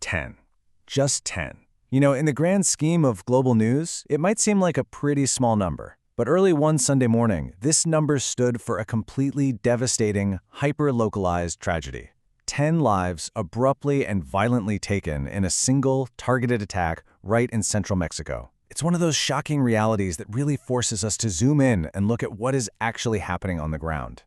10. Just 10. You know, in the grand scheme of global news, it might seem like a pretty small number. But early one Sunday morning, this number stood for a completely devastating, hyper-localized tragedy. 10 lives abruptly and violently taken in a single, targeted attack right in central Mexico. It's one of those shocking realities that really forces us to zoom in and look at what is actually happening on the ground.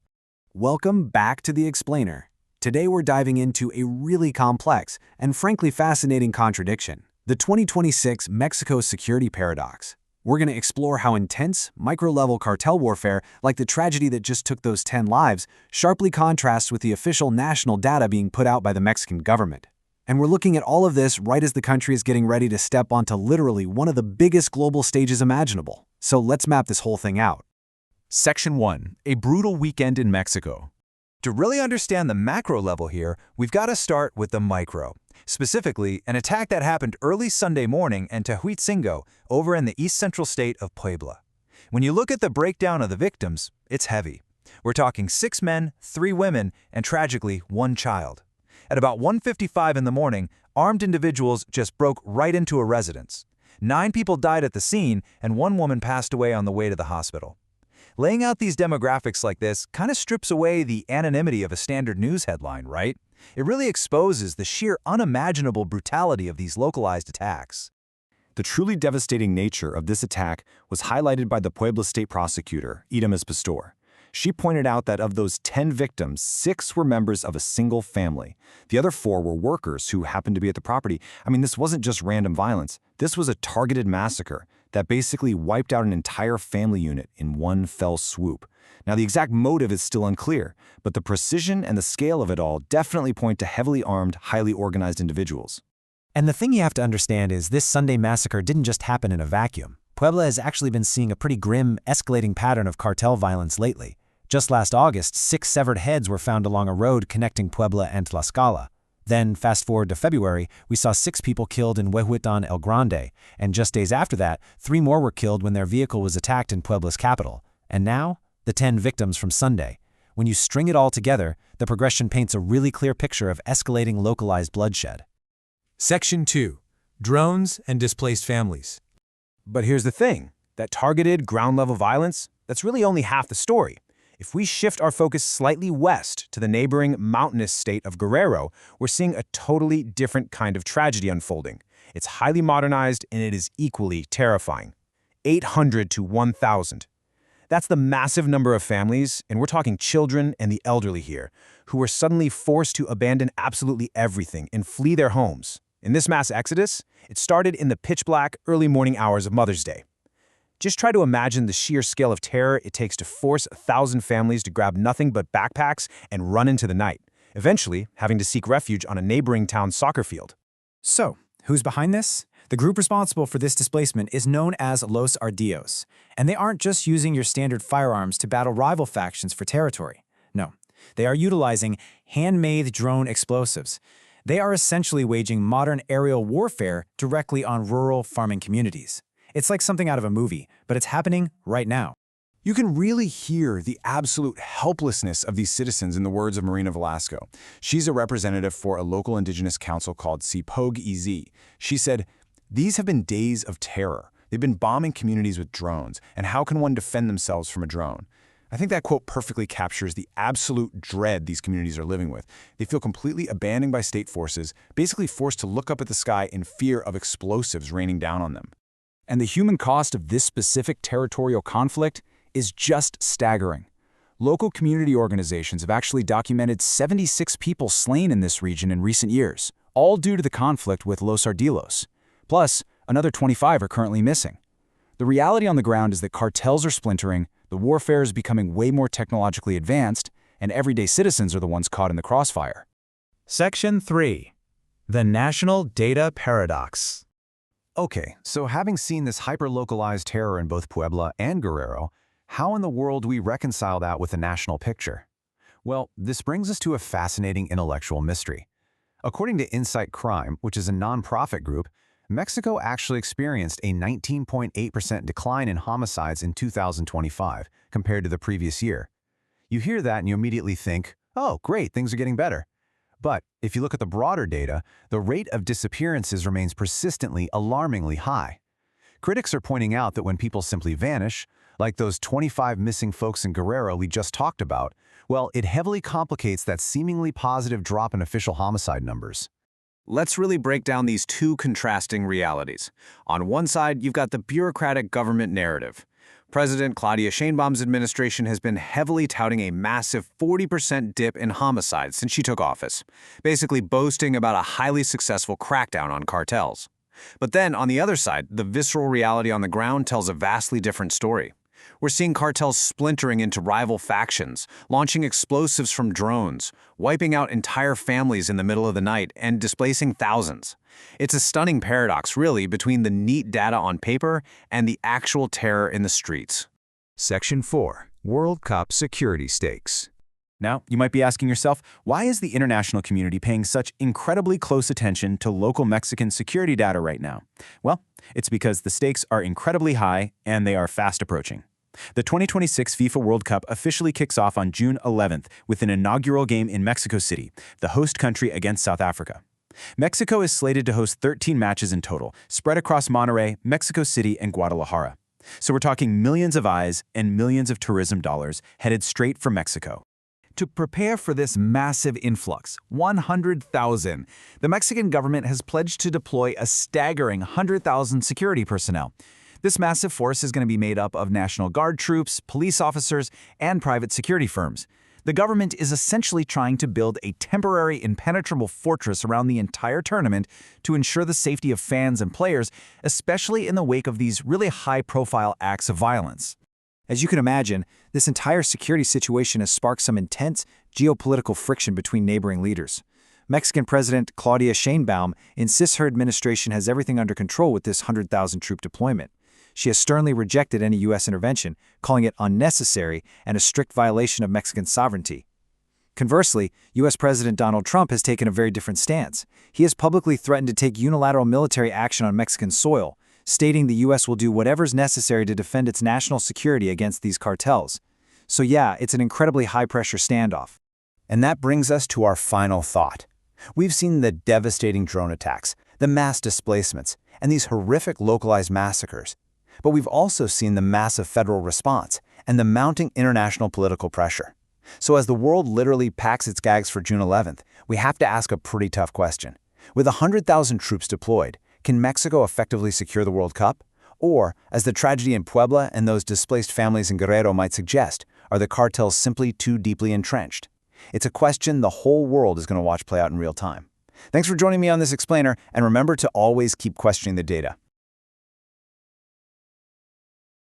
Welcome back to The Explainer. Today we're diving into a really complex and frankly fascinating contradiction, the 2026 Mexico security paradox. We're going to explore how intense, micro-level cartel warfare, like the tragedy that just took those 10 lives, sharply contrasts with the official national data being put out by the Mexican government. And we're looking at all of this right as the country is getting ready to step onto literally one of the biggest global stages imaginable. So let's map this whole thing out. Section 1. A brutal weekend in Mexico. To really understand the macro level here, we've got to start with the micro. Specifically, an attack that happened early Sunday morning in Tehuitzingo, over in the east-central state of Puebla. When you look at the breakdown of the victims, it's heavy. We're talking 6 men, 3 women, and tragically, 1 child. At about 1:55 in the morning, armed individuals just broke right into a residence. 9 people died at the scene, and 1 woman passed away on the way to the hospital. Laying out these demographics like this kind of strips away the anonymity of a standard news headline, right? It really exposes the sheer unimaginable brutality of these localized attacks. The truly devastating nature of this attack was highlighted by the Puebla state prosecutor, Ida Pastor. She pointed out that of those 10 victims, 6 were members of a single family. The other 4 were workers who happened to be at the property. I mean, this wasn't just random violence. This was a targeted massacre that basically wiped out an entire family unit in one fell swoop. Now, the exact motive is still unclear, but the precision and the scale of it all definitely point to heavily armed, highly organized individuals. And the thing you have to understand is this Sunday massacre didn't just happen in a vacuum. Puebla has actually been seeing a pretty grim, escalating pattern of cartel violence lately. Just last August, 6 severed heads were found along a road connecting Puebla and Tlaxcala. Then, fast forward to February, we saw 6 people killed in Huehuetan El Grande, and just days after that, 3 more were killed when their vehicle was attacked in Puebla's capital. And now, the 10 victims from Sunday. When you string it all together, the progression paints a really clear picture of escalating localized bloodshed. Section 2. Drones and displaced families. But here's the thing, that targeted ground-level violence, that's really only half the story. If we shift our focus slightly west to the neighboring mountainous state of Guerrero, we're seeing a totally different kind of tragedy unfolding. It's highly modernized and it is equally terrifying. 800 to 1,000. That's the massive number of families, and we're talking children and the elderly here, who were suddenly forced to abandon absolutely everything and flee their homes. In this mass exodus, it started in the pitch-black, early morning hours of Mother's Day. Just try to imagine the sheer scale of terror it takes to force 1,000 families to grab nothing but backpacks and run into the night, eventually having to seek refuge on a neighboring town's soccer field. So, who's behind this? The group responsible for this displacement is known as Los Ardillos, and they aren't just using your standard firearms to battle rival factions for territory. No, they are utilizing handmade drone explosives. They are essentially waging modern aerial warfare directly on rural farming communities. It's like something out of a movie, but it's happening right now. You can really hear the absolute helplessness of these citizens in the words of Marina Velasco. She's a representative for a local indigenous council called Sipog-EZ. She said, "These have been days of terror. They've been bombing communities with drones, and how can one defend themselves from a drone?" I think that quote perfectly captures the absolute dread these communities are living with. They feel completely abandoned by state forces, basically forced to look up at the sky in fear of explosives raining down on them. And the human cost of this specific territorial conflict is just staggering. Local community organizations have actually documented 76 people slain in this region in recent years, all due to the conflict with Los Ardillos. Plus, another 25 are currently missing. The reality on the ground is that cartels are splintering, the warfare is becoming way more technologically advanced, and everyday citizens are the ones caught in the crossfire. Section 3. The National Data Paradox. Okay, so having seen this hyper-localized terror in both Puebla and Guerrero, how in the world do we reconcile that with the national picture? Well, this brings us to a fascinating intellectual mystery. According to Insight Crime, which is a nonprofit group, Mexico actually experienced a 19.8% decline in homicides in 2025 compared to the previous year. You hear that and you immediately think, oh, great, things are getting better. But if you look at the broader data, the rate of disappearances remains persistently alarmingly high. Critics are pointing out that when people simply vanish, like those 25 missing folks in Guerrero we just talked about, well, it heavily complicates that seemingly positive drop in official homicide numbers. Let's really break down these two contrasting realities. On one side, you've got the bureaucratic government narrative. President Claudia Sheinbaum's administration has been heavily touting a massive 40% dip in homicides since she took office, basically boasting about a highly successful crackdown on cartels. But then, on the other side, the visceral reality on the ground tells a vastly different story. We're seeing cartels splintering into rival factions, launching explosives from drones, wiping out entire families in the middle of the night, and displacing thousands. It's a stunning paradox, really, between the neat data on paper and the actual terror in the streets. Section 4. World Cup Security Stakes. Now, you might be asking yourself, why is the international community paying such incredibly close attention to local Mexican security data right now? Well, it's because the stakes are incredibly high and they are fast approaching. The 2026 FIFA World Cup officially kicks off on June 11th with an inaugural game in Mexico City, the host country against South Africa. Mexico is slated to host 13 matches in total, spread across Monterrey, Mexico City, and Guadalajara. So we're talking millions of eyes and millions of tourism dollars headed straight for Mexico. To prepare for this massive influx, 100,000, the Mexican government has pledged to deploy a staggering 100,000 security personnel. This massive force is going to be made up of National Guard troops, police officers, and private security firms. The government is essentially trying to build a temporary impenetrable fortress around the entire tournament to ensure the safety of fans and players, especially in the wake of these really high-profile acts of violence. As you can imagine, this entire security situation has sparked some intense geopolitical friction between neighboring leaders. Mexican President Claudia Sheinbaum insists her administration has everything under control with this 100,000 troop deployment. She has sternly rejected any U.S. intervention, calling it unnecessary and a strict violation of Mexican sovereignty. Conversely, U.S. President Donald Trump has taken a very different stance. He has publicly threatened to take unilateral military action on Mexican soil, stating the U.S. will do whatever's necessary to defend its national security against these cartels. So yeah, it's an incredibly high-pressure standoff. And that brings us to our final thought. We've seen the devastating drone attacks, the mass displacements, and these horrific localized massacres. But we've also seen the massive federal response and the mounting international political pressure. So as the world literally packs its gags for June 11th, we have to ask a pretty tough question. With 100,000 troops deployed, can Mexico effectively secure the World Cup? Or, as the tragedy in Puebla and those displaced families in Guerrero might suggest, are the cartels simply too deeply entrenched? It's a question the whole world is going to watch play out in real time. Thanks for joining me on this explainer, and remember to always keep questioning the data.